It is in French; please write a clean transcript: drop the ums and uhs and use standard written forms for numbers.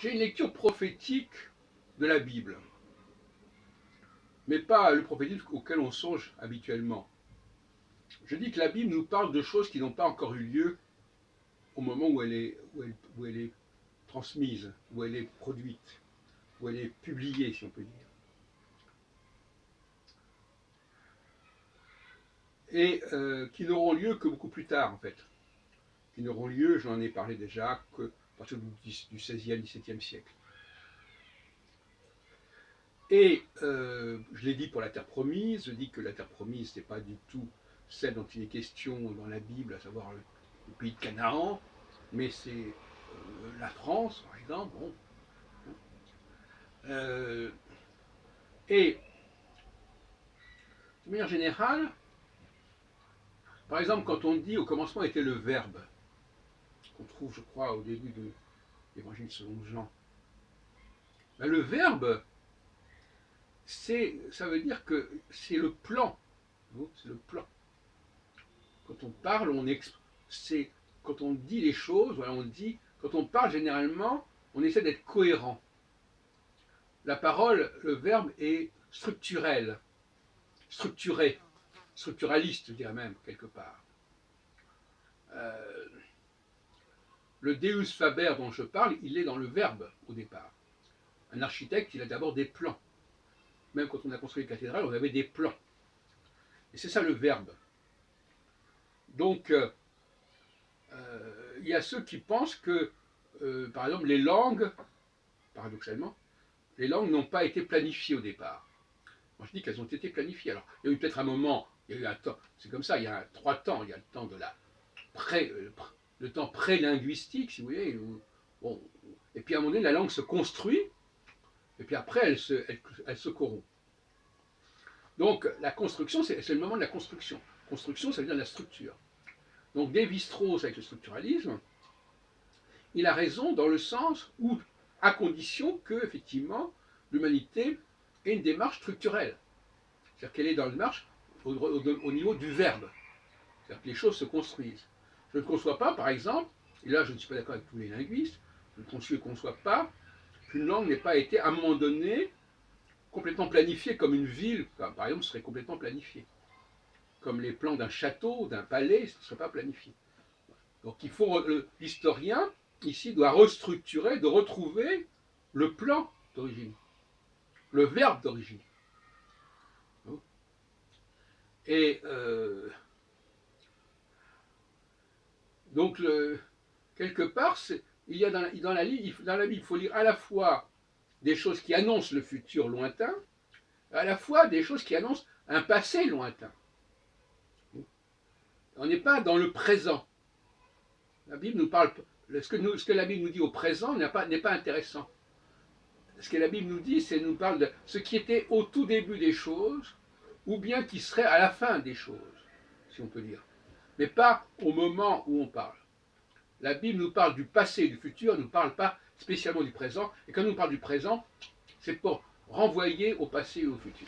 J'ai une lecture prophétique de la Bible, mais pas le prophétique auquel on songe habituellement. Je dis que la Bible nous parle de choses qui n'ont pas encore eu lieu au moment où elle est transmise, où elle est produite, où elle est publiée, si on peut dire. Et qui n'auront lieu que beaucoup plus tard, en fait. Qui n'auront lieu, j'en ai parlé déjà, que à partir du XVIe, XVIIe siècle. Et je l'ai dit pour la terre promise, je dis que la terre promise, n'est pas du tout celle dont il est question dans la Bible, à savoir le pays de Canaan, mais c'est la France, par exemple. Bon. Et de manière générale, par exemple, quand on dit au commencement était le Verbe, qu'on trouve, je crois, au début de l'Évangile selon Jean, ben, le Verbe, ça veut dire que c'est le plan. C'est le plan. Quand on parle, quand on dit les choses, voilà, quand on parle généralement, on essaie d'être cohérent. La parole, le verbe est structurel, structuré, structuraliste, je dirais même, quelque part. Le Deus Faber dont je parle, il est dans le verbe au départ. Un architecte, il a d'abord des plans. Même quand on a construit une cathédrale, on avait des plans. Et c'est ça le verbe. Donc, il y a ceux qui pensent que, par exemple, les langues, paradoxalement, les langues n'ont pas été planifiées au départ. Moi, je dis qu'elles ont été planifiées. Alors, il y a eu peut-être un moment, il y a eu un temps, c'est comme ça, il y a trois temps. Il y a le temps de le temps pré-linguistique, si vous voulez. Bon, et puis à un moment donné, la langue se construit, et puis après, elle se corrompt. Donc, la construction, c'est le moment de la construction. Construction, ça veut dire la structure. Donc, Lévi-Strauss, avec le structuralisme, il a raison dans le sens où, à condition que, effectivement, l'humanité ait une démarche structurelle. C'est-à-dire qu'elle est dans une démarche au niveau du verbe. C'est-à-dire que les choses se construisent. Je ne conçois pas, par exemple, et là je ne suis pas d'accord avec tous les linguistes, je ne conçois pas qu'une langue n'ait pas été, à un moment donné, complètement planifiée, comme une ville, par exemple, serait complètement planifiée. Comme les plans d'un château, d'un palais, ce ne serait pas planifié. Donc l'historien, ici, doit restructurer, de retrouver le plan d'origine, le verbe d'origine. Et donc, quelque part, il y a dans la Bible, il faut lire à la fois des choses qui annoncent le futur lointain, à la fois des choses qui annoncent un passé lointain. On n'est pas dans le présent. La Bible nous parle. Ce que la Bible nous dit au présent n'est pas intéressant. Ce que la Bible nous dit, c'est nous parle de ce qui était au tout début des choses, ou bien qui serait à la fin des choses, si on peut dire. Mais pas au moment où on parle. La Bible nous parle du passé et du futur, elle ne nous parle pas spécialement du présent. Et quand elle nous parle du présent, c'est pour renvoyer au passé et au futur.